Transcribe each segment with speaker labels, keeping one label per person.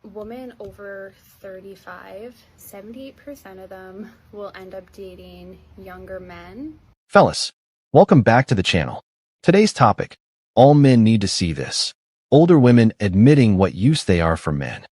Speaker 1: Women over 35, 78% of them will end up dating younger men.
Speaker 2: Fellas, welcome back to the channel. Today's topic, all men need to see this. Older women admitting what use they are for men.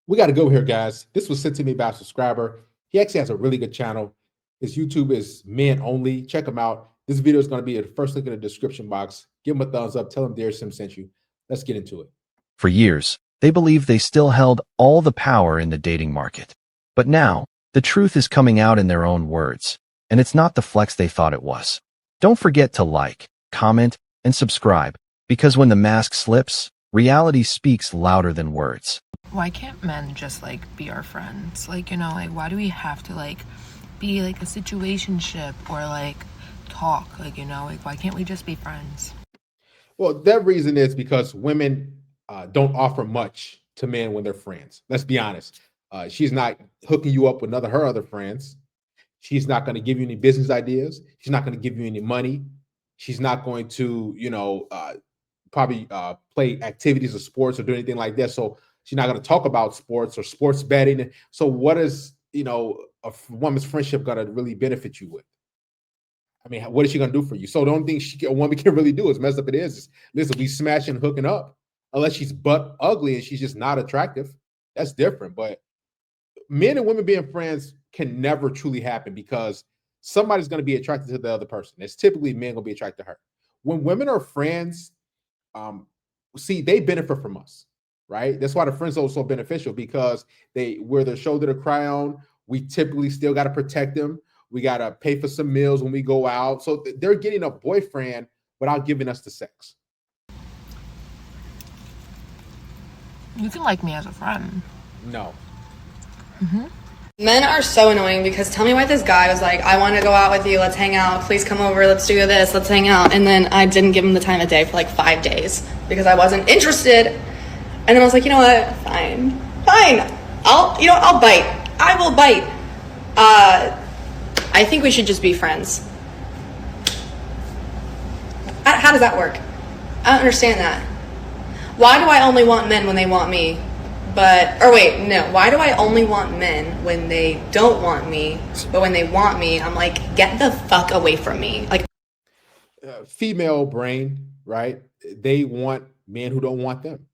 Speaker 3: We got to go here, guys. This was sent to me by a subscriber. He actually has a really good channel. His YouTube is men only. Check him out. This video is going to be the first link in the description box. Give him a thumbs up. Tell him Dare Sim sent you. Let's get into it.
Speaker 2: For years, they believed they still held all the power in the dating market. But now, the truth is coming out in their own words, and it's not the flex they thought it was. Don't forget to like, comment, and subscribe, because when the mask slips, reality speaks louder than words.
Speaker 4: Why can't men just be our friends? Why do we have to be a situationship or talk? Why can't we just be friends?
Speaker 3: Well, that reason is because women don't offer much to men when they're friends. Let's be honest. She's not hooking you up with her other friends. She's not going to give you any business ideas. She's not going to give you any money. She's not going to, probably play activities or sports or do anything like that. So she's not going to talk about sports or sports betting. So what is, a woman's friendship going to really benefit you with? I mean, what is she going to do for you? So the only thing a woman can really do, as messed up it is listen, we smashing, hooking up, unless she's butt ugly and she's just not attractive. That's different. But men and women being friends can never truly happen because somebody's going to be attracted to the other person. It's typically men going to be attracted to her. When women are friends, they benefit from us, right? That's why the friend zone is so beneficial, because we're their shoulder to cry on. We typically still got to protect them. We got to pay for some meals when we go out. So they're getting a boyfriend without giving us the sex.
Speaker 4: You can like me as a friend.
Speaker 3: No.
Speaker 5: Men are so annoying because tell me why this guy was like, I want to go out with you. Let's hang out. Please come over. Let's do this. Let's hang out. And then I didn't give him the time of day for 5 days because I wasn't interested. And then I was like, you know what? Fine. I'll bite. I will bite. I think we should just be friends. How does that work? I don't understand that. Why do I only want men when they want me? Why do I only want men when they don't want me, but when they want me, I'm like, get the fuck away from me.
Speaker 3: Female brain, right? They want men who don't want them.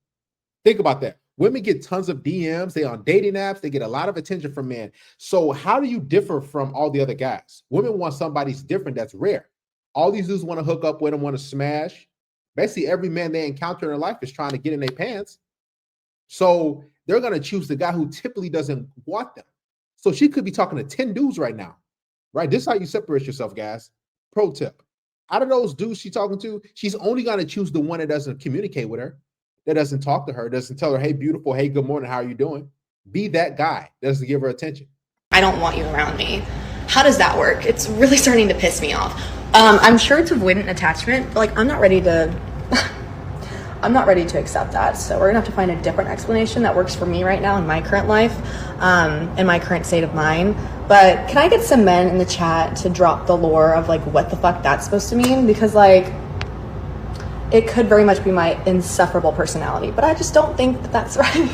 Speaker 3: Think about that. Women get tons of DMs. They on dating apps. They get a lot of attention from men. So how do you differ from all the other guys? Women want somebody's different. That's rare. All these dudes want to hook up with them, want to smash. Basically, every man they encounter in their life is trying to get in their pants. So they're going to choose the guy who typically doesn't want them. So she could be talking to 10 dudes right now, right? This is how you separate yourself, guys. Pro tip. Out of those dudes she's talking to, she's only going to choose the one that doesn't communicate with her, that doesn't talk to her, doesn't tell her, hey, beautiful, hey, good morning, how are you doing? Be that guy. Doesn't give her attention.
Speaker 5: I don't want you around me. How does that work? It's really starting to piss me off. I'm sure it's avoidant attachment, but I'm not ready to accept that. So we're gonna have to find a different explanation that works for me right now in my current life, in my current state of mind. But can I get some men in the chat to drop the lore of what the fuck that's supposed to mean? Because it could very much be my insufferable personality, but I just don't think that that's right.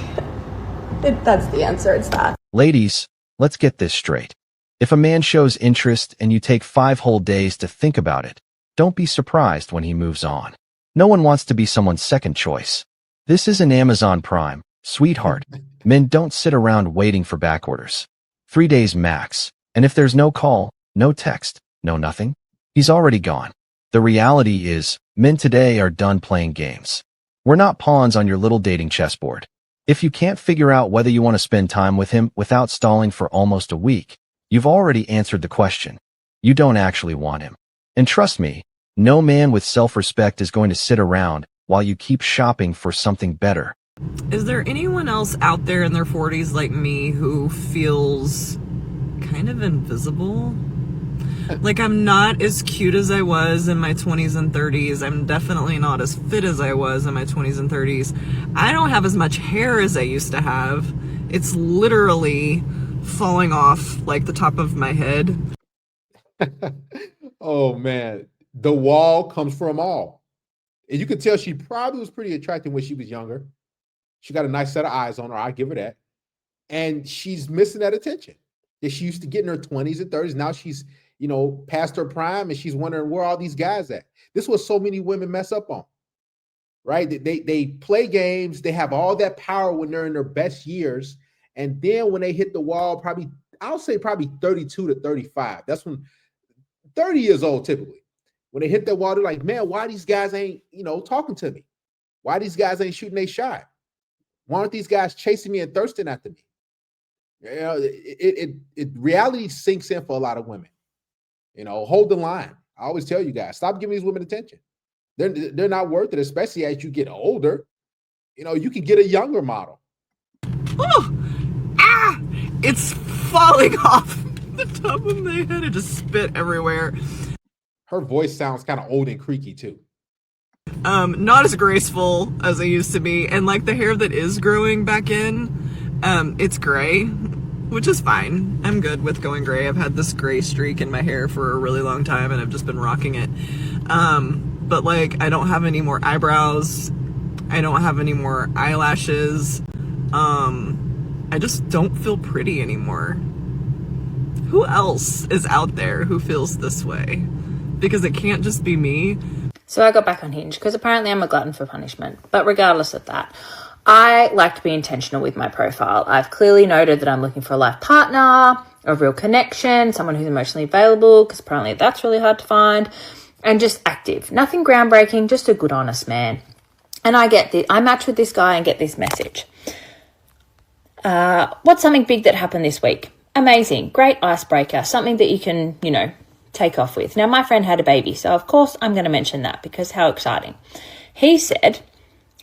Speaker 5: That's the answer. It's that.
Speaker 2: Ladies, let's get this straight. If a man shows interest and you take 5 whole days to think about it, don't be surprised when he moves on. No one wants to be someone's second choice. This isn't Amazon Prime, sweetheart. Men don't sit around waiting for back orders. 3 days max. And if there's no call, no text, no nothing, he's already gone. The reality is, men today are done playing games. We're not pawns on your little dating chessboard. If you can't figure out whether you want to spend time with him without stalling for almost a week, you've already answered the question. You don't actually want him. And trust me, no man with self-respect is going to sit around while you keep shopping for something better.
Speaker 6: Is there anyone else out there in their 40s like me who feels kind of invisible? I'm not as cute as I was in my 20s and 30s. I'm definitely not as fit as I was in my 20s and 30s. I don't have as much hair as I used to have. It's literally falling off the top of my head.
Speaker 3: Oh, man. The wall comes from all. And you could tell she probably was pretty attractive when she was younger. She got a nice set of eyes on her. I give her that. And she's missing that attention that she used to get in her 20s and 30s. Now she's, past her prime, and she's wondering where all these guys at. This is what so many women mess up on, right? They play games. They have all that power when they're in their best years. And then when they hit the wall, I'll say probably 32 to 35. That's when 30 years old, typically. When they hit that wall, they're like, man, why these guys ain't, talking to me? Why these guys ain't shooting their shot? Why aren't these guys chasing me and thirsting after me? Reality sinks in for a lot of women. Hold the line. I always tell you guys, stop giving these women attention. They're not worth it, especially as you get older. You can get a younger model.
Speaker 6: It's falling off the top of my head. I just spit everywhere.
Speaker 3: Her voice sounds kind of old and creaky too.
Speaker 6: Not as graceful as I used to be, and like the hair that is growing back in, it's gray, which is fine. I'm good with going gray. I've had this gray streak in my hair for a really long time, and I've just been rocking it. But like, I don't have any more eyebrows. I don't have any more eyelashes. I just don't feel pretty anymore. Who else is out there who feels this way? Because it can't just be me.
Speaker 7: So I got back on Hinge because apparently I'm a glutton for punishment. But regardless of that, I like to be intentional with my profile. I've clearly noted that I'm looking for a life partner, a real connection, someone who's emotionally available, because apparently that's really hard to find, and just active. Nothing groundbreaking, just a good, honest man. And I match with this guy and get this message. What's something big that happened this week? Amazing. Great icebreaker. Something that you can, take off with. Now, my friend had a baby, so of course I'm going to mention that because how exciting. He said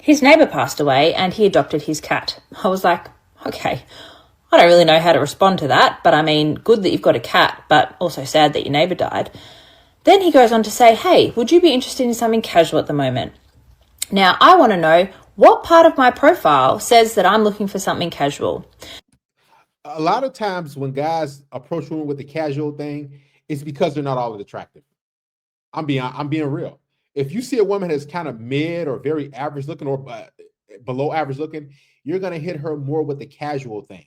Speaker 7: his neighbor passed away and he adopted his cat. I was like, okay, I don't really know how to respond to that, but I mean, good that you've got a cat, but also sad that your neighbor died. Then he goes on to say, hey, would you be interested in something casual at the moment? Now, I want to know what part of my profile says that I'm looking for something casual.
Speaker 3: A lot of times when guys approach women with the casual thing, it's because they're not all that attractive. I'm being real. If you see a woman that's kind of mid or very average looking or below average looking, you're going to hit her more with the casual thing,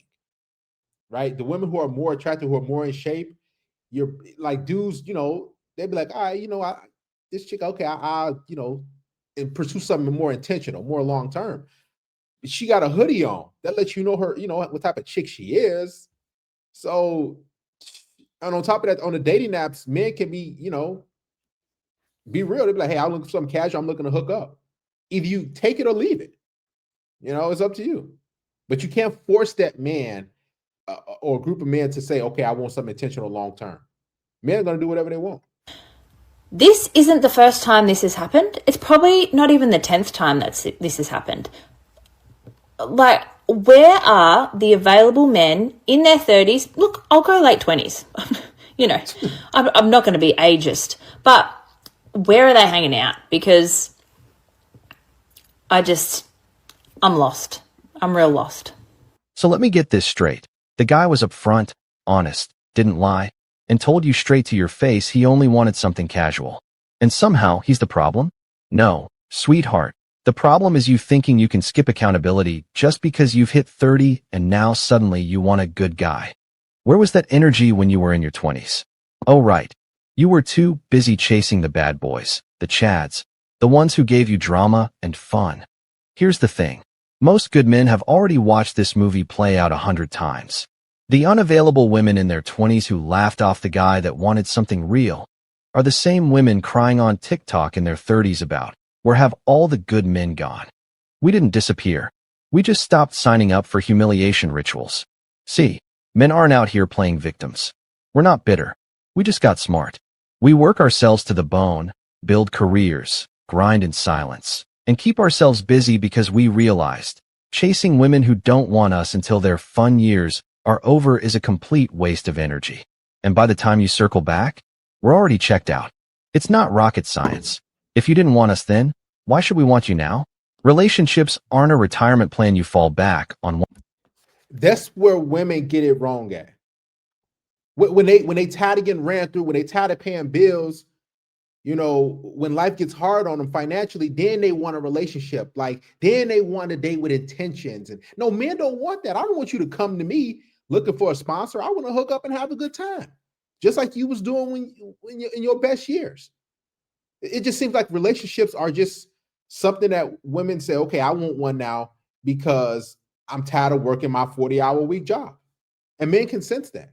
Speaker 3: right? The women who are more attractive, who are more in shape, you're like dudes, they'd be like, all right, this chick, okay, I'll and pursue something more intentional, more long term. She got a hoodie on that lets you know her, what type of chick she is. So, and on top of that, on the dating apps, men can be, be real. They'd be like, hey, I'm looking for something casual. I'm looking to hook up. Either you take it or leave it. It's up to you. But you can't force that man or a group of men to say, okay, I want something intentional long term. Men are going to do whatever they want.
Speaker 7: This isn't the first time this has happened. It's probably not even the 10th time this has happened. Like, where are the available men in their 30s? Look, I'll go late 20s. I'm not going to be ageist. But where are they hanging out? Because I'm lost. I'm real lost.
Speaker 2: So let me get this straight. The guy was upfront, honest, didn't lie, and told you straight to your face he only wanted something casual. And somehow he's the problem? No, sweetheart. The problem is you thinking you can skip accountability just because you've hit 30 and now suddenly you want a good guy. Where was that energy when you were in your 20s? Oh, right. You were too busy chasing the bad boys, the Chads, the ones who gave you drama and fun. Here's the thing. Most good men have already watched this movie play out 100 times. The unavailable women in their 20s who laughed off the guy that wanted something real are the same women crying on TikTok in their 30s about, where have all the good men gone? We didn't disappear. We just stopped signing up for humiliation rituals. See, men aren't out here playing victims. We're not bitter. We just got smart. We work ourselves to the bone, build careers, grind in silence, and keep ourselves busy because we realized chasing women who don't want us until their fun years are over is a complete waste of energy. And by the time you circle back, we're already checked out. It's not rocket science. If you didn't want us then, why should we want you now? Relationships aren't a retirement plan you fall back on.
Speaker 3: That's where women get it wrong at. When they tired of getting ran through, when they tired of paying bills, You know, when life gets hard on them financially, then they want a relationship. Like, then they want to date with intentions. And no, men don't want that. I don't want you to come to me looking for a sponsor. I want to hook up and have a good time, just like you was doing when you're in your best years. It just seems like relationships are just something that women say, okay, I want one now because I'm tired of working my 40-hour week job. And men can sense that.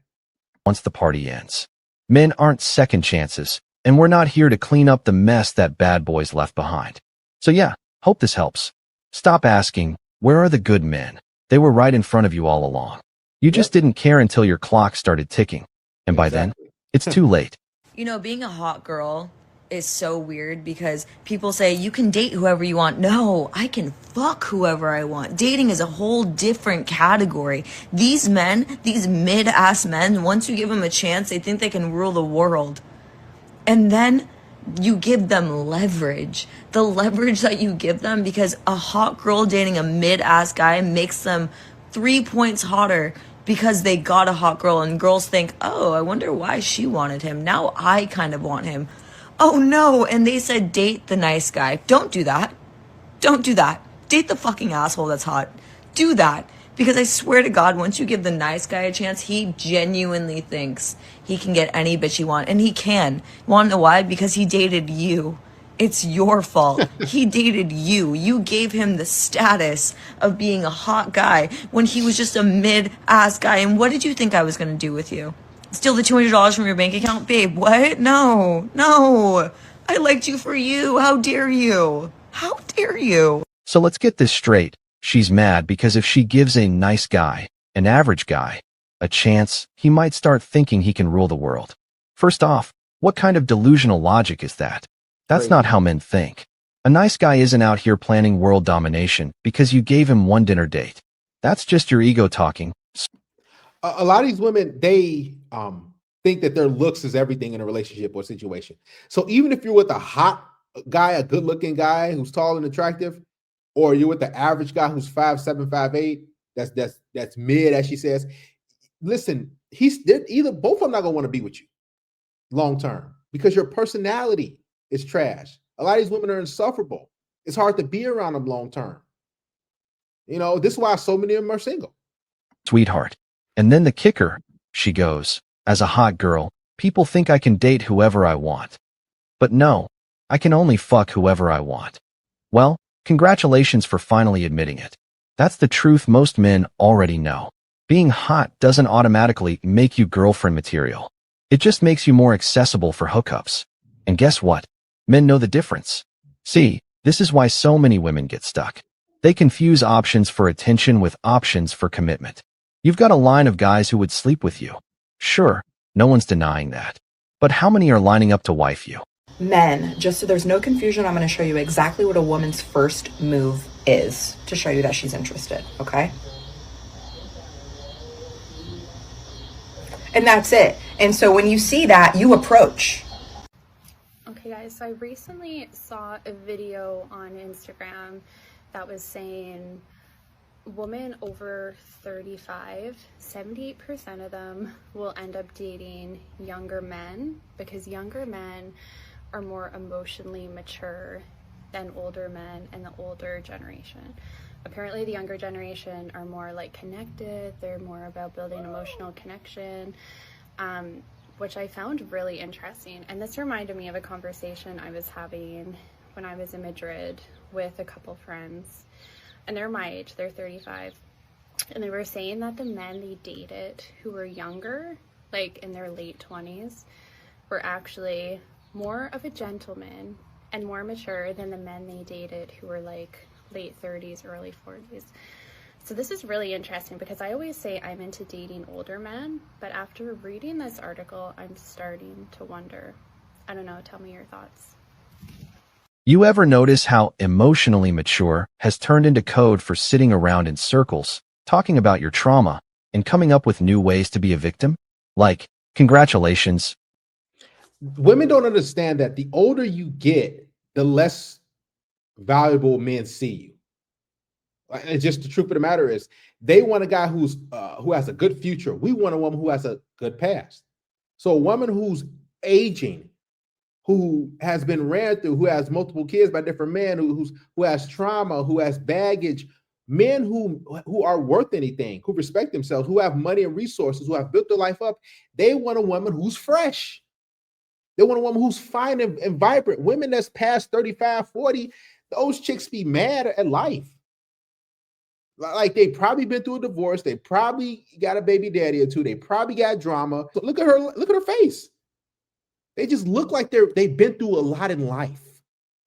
Speaker 2: Once the party ends. Men aren't second chances, and we're not here to clean up the mess that bad boys left behind. So yeah, hope this helps. Stop asking, where are the good men? They were right in front of you all along. You just didn't care until your clock started ticking. And by then, it's too late.
Speaker 8: You know, being a hot girl is so weird because people say you can date whoever you want. No, I can fuck whoever I want. Dating is a whole different category. These men, these mid-ass men, once you give them a chance, they think they can rule the world. And then you give them leverage. The leverage that you give them, because a hot girl dating a mid-ass guy makes them 3 points hotter because they got a hot girl, and girls think, oh, I wonder why she wanted him. Now I kind of want him. Oh no, and they said date the nice guy. Don't do that. Don't do that. Date the fucking asshole that's hot. Do that. Because I swear to God, once you give the nice guy a chance, he genuinely thinks he can get any bitch he wants. And he can. Want to know why? Because he dated you. It's your fault. He dated you. You gave him the status of being a hot guy when he was just a mid-ass guy. And what did you think I was going to do with you? Steal the $200 from your bank account? Babe, what? No. I liked you for you. How dare you? How dare you?
Speaker 2: So let's get this straight. She's mad because if she gives a nice guy, an average guy, a chance, he might start thinking he can rule the world. First off, what kind of delusional logic is that? That's not how men think. A nice guy isn't out here planning world domination because you gave him one dinner date. That's just your ego talking.
Speaker 3: A lot of these women, they think that their looks is everything in a relationship or situation. So even if you're with a hot guy, a good-looking guy who's tall and attractive, or you're with the average guy who's 5'7", 5'8", that's mid, as she says, listen, either both of them not gonna want to be with you long term because your personality is trash. A lot of these women are insufferable. It's hard to be around them long term. You know, this is why so many of them are single.
Speaker 2: Sweetheart. And then the kicker, she goes, as a hot girl, people think I can date whoever I want. But no, I can only fuck whoever I want. Well, congratulations for finally admitting it. That's the truth most men already know. Being hot doesn't automatically make you girlfriend material. It just makes you more accessible for hookups. And guess what? Men know the difference. See, this is why so many women get stuck. They confuse options for attention with options for commitment. You've got a line of guys who would sleep with you. Sure, no one's denying that. But how many are lining up to wife you?
Speaker 9: Men, just so there's no confusion, I'm going to show you exactly what a woman's first move is to show you that she's interested, okay? And that's it. And so when you see that, you approach.
Speaker 1: Okay guys, so I recently saw a video on Instagram that was saying women over 35, 78% of them will end up dating younger men because younger men are more emotionally mature than older men and the older generation. Apparently the younger generation are more like connected, they're more about building emotional connection, which I found really interesting. And this reminded me of a conversation I was having when I was in Madrid with a couple friends. And they're my age, they're 35. And they were saying that the men they dated who were younger, like in their late 20s, were actually more of a gentleman and more mature than the men they dated who were like late 30s, early 40s. So this is really interesting because I always say I'm into dating older men, but after reading this article, I'm starting to wonder. I don't know, tell me your thoughts.
Speaker 2: You ever notice how emotionally mature has turned into code for sitting around in circles, talking about your trauma, and coming up with new ways to be a victim? Like, congratulations.
Speaker 3: Women don't understand that the older you get, the less valuable men see you. And just the truth of the matter is, they want a guy who has a good future. We want a woman who has a good past. So a woman who's aging who has been ran through, who has multiple kids by different men, who has trauma, who has baggage, men who are worth anything, who respect themselves, who have money and resources, who have built their life up. They want a woman who's fresh. They want a woman who's fine and vibrant. Women that's past 35, 40, those chicks be mad at life. Like they probably been through a divorce. They probably got a baby daddy or two. They probably got drama. So look at her face. They just look like they've been through a lot in life.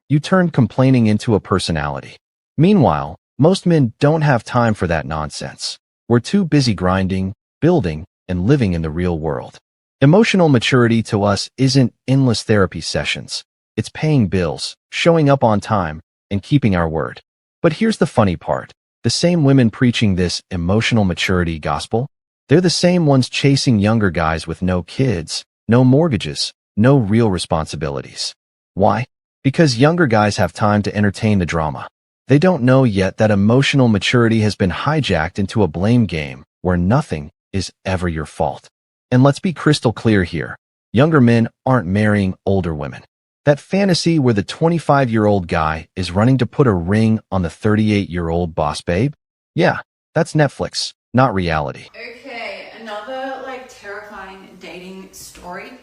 Speaker 2: You turned complaining into a personality. Meanwhile, most men don't have time for that nonsense. We're too busy grinding, building, and living in the real world. Emotional maturity to us isn't endless therapy sessions. It's paying bills, showing up on time, and keeping our word. But here's the funny part. The same women preaching this emotional maturity gospel, they're the same ones chasing younger guys with no kids, no mortgages, no real responsibilities. Why? Because younger guys have time to entertain the drama. They don't know yet that emotional maturity has been hijacked into a blame game where nothing is ever your fault. And let's be crystal clear here. Younger men aren't marrying older women. That fantasy where the 25-year-old guy is running to put a ring on the 38-year-old boss babe? Yeah, that's Netflix, not reality.
Speaker 10: Okay, another terrifying dating story.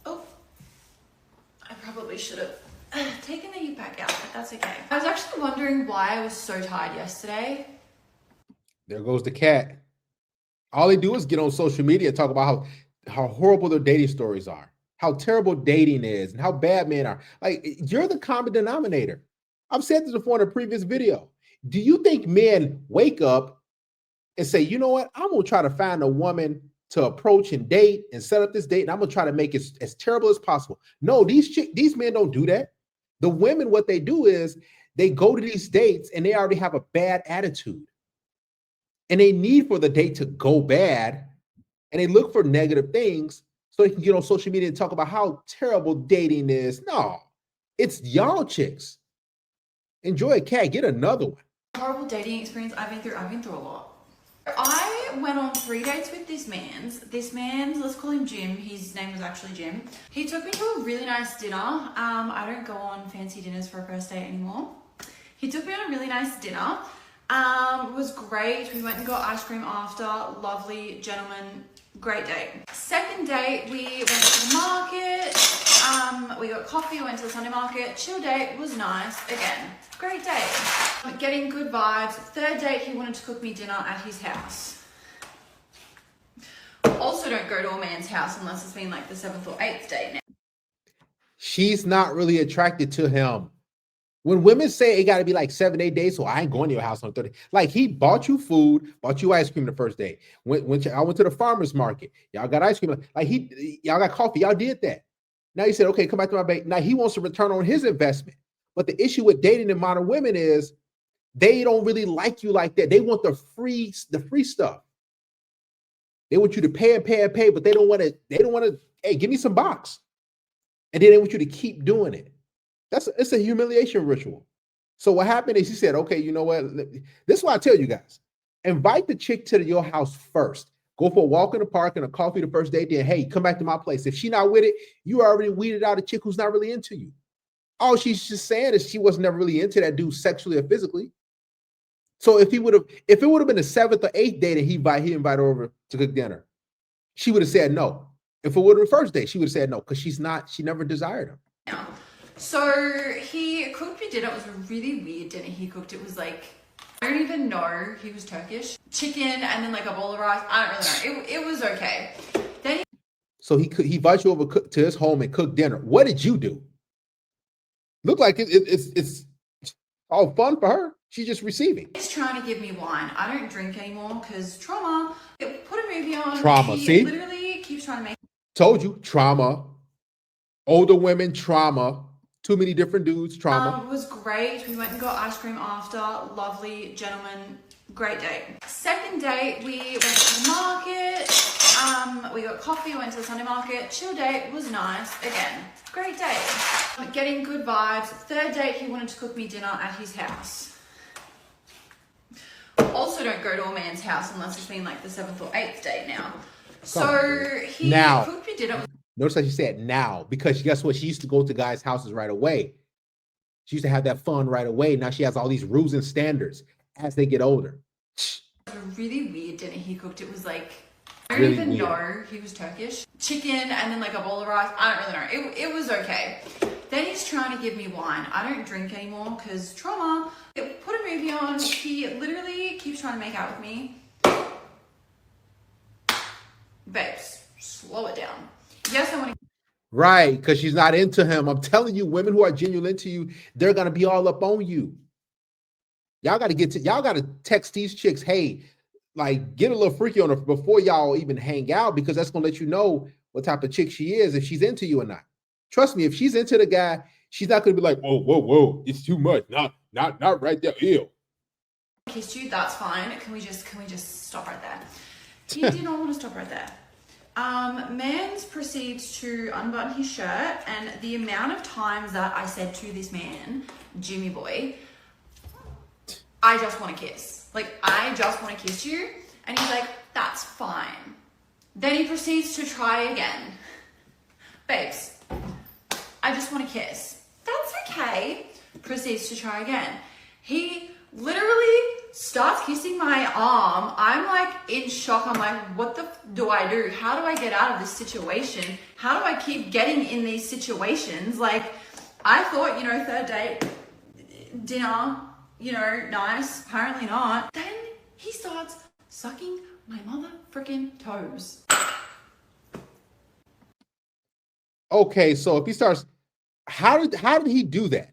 Speaker 10: Oh, I probably should have taken the back out, but that's okay. I was actually wondering why I was so tired yesterday.
Speaker 3: There goes the cat. All they do is get on social media and talk about how horrible their dating stories are, how terrible dating is, and how bad men are. Like, you're the common denominator. I've said this before in a previous video. Do you think men wake up and say, you know what, I'm going to try to find a woman to approach and date and set up this date, and I'm going to try to make it as terrible as possible? No, these men don't do that. The women, what they do is they go to these dates and they already have a bad attitude. And they need for the date to go bad, and they look for negative things so they can get on social media and talk about how terrible dating is. No, it's y'all chicks. Enjoy a cat, get another one.
Speaker 10: Horrible dating experience I've been through a lot. I went on 3 dates with this man's, let's call him Jim. His name was actually Jim. He took me to a really nice dinner. I don't go on fancy dinners for a first date anymore. He took me on a really nice dinner. It was great. We went and got ice cream after. Lovely gentleman. Great date. Second date, we went to the market. We got coffee, went to the Sunday market. Chill date, was nice. Again, great date. Getting good vibes. Third date, he wanted to cook me dinner at his house. Also don't go to a man's house unless it's been the 7th or 8th date now.
Speaker 3: She's not really attracted to him. When women say it got to be 7-8 days, so I ain't going to your house on 30. He bought you food, bought you ice cream the first day. When I went to the farmer's market, y'all got ice cream. Y'all got coffee. Y'all did that. Now he said, okay, come back to my bait. Now he wants to return on his investment. But the issue with dating in modern women is they don't really like you like that. They want the free stuff. They want you to pay, but they don't want to, hey, give me some box. And then they want you to keep doing it. It's a humiliation ritual. So what happened is he said, okay, you know what? This is why I tell you guys, invite the chick to your house first. Go for a walk in the park and a coffee the first day. Then, hey, come back to my place. If she's not with it, you already weeded out a chick who's not really into you. All she's just saying is she was never really into that dude sexually or physically. So if it would have been the 7th or 8th day that he invited her over to cook dinner, she would have said no. If it would have been the first day, she would have said no, because she never desired him.
Speaker 10: Yeah. So he cooked me dinner. It was a really weird dinner he cooked. It was I don't even know. He was Turkish. Chicken and then a bowl of rice. I don't really know. It was okay. Then
Speaker 3: so he invited you over to his home and cooked dinner. What did you do? Look like it's all fun for her. She's just receiving.
Speaker 10: He's trying to give me wine. I don't drink anymore because trauma. Put a movie on.
Speaker 3: Trauma.
Speaker 10: He
Speaker 3: see?
Speaker 10: Literally keeps trying to make.
Speaker 3: Told you, trauma. Older women, trauma. Too many different dudes, trauma.
Speaker 10: It was great. We went and got ice cream after. Lovely gentleman. Great date. Second date, we went to the market. We got coffee, went to the Sunday market. Chill date, was nice. Again, great date. Getting good vibes. Third date, he wanted to cook me dinner at his house. Also don't go to a man's house unless it's been the 7th or 8th date now. So he cooked me dinner.
Speaker 3: Notice how she said now, because guess what? She used to go to guys' houses right away. She used to have that fun right away. Now she has all these rules and standards as they get older.
Speaker 10: A really weird dinner he cooked. It was like, I don't
Speaker 3: Really
Speaker 10: even
Speaker 3: weird.
Speaker 10: know, he was Turkish. Chicken and then like a bowl of rice. I don't really know. It was okay. Then he's trying to give me wine. I don't drink anymore because trauma. Put a movie on. He literally keeps trying to make out with me. Babes, slow it down. Yes, I want to.
Speaker 3: Right, because she's not into him. I'm telling you, women who are genuinely into you, they're gonna be all up on you. Y'all gotta text these chicks, hey, like get a little freaky on her before y'all even hang out, because that's gonna let you know what type of chick she is, if she's into you or not. Trust me, if she's into the guy, she's not gonna be like, whoa, it's too much. Not right there. Ew.
Speaker 10: Kissed you, that's fine. Can we just stop right there? He did not want to stop right there. Mans proceeds to unbutton his shirt, and the amount of times that I said to this man, Jimmy boy, I just want to kiss. Like, I just want to kiss you. And he's like, that's fine. Then he proceeds to try again. Babes, I just want to kiss. That's okay. Proceeds to try again. He literally starts kissing my arm. I'm like in shock. I'm like, what the do I do? How do I get out of this situation? How do I keep getting in these situations? Like, I thought, you know, third date, dinner, you know, nice. Apparently not. Then he starts sucking my mother freaking toes.
Speaker 3: Okay, so if he starts, how did he do that?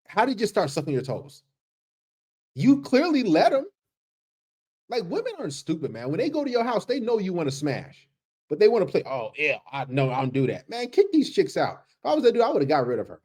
Speaker 3: How did you just start sucking your toes? You clearly let him. Like, women aren't stupid, man. When they go to your house, they know you want to smash, but they want to play. Oh, yeah, I don't do that, man. Kick these chicks out. If I was that dude, I would have got rid of her.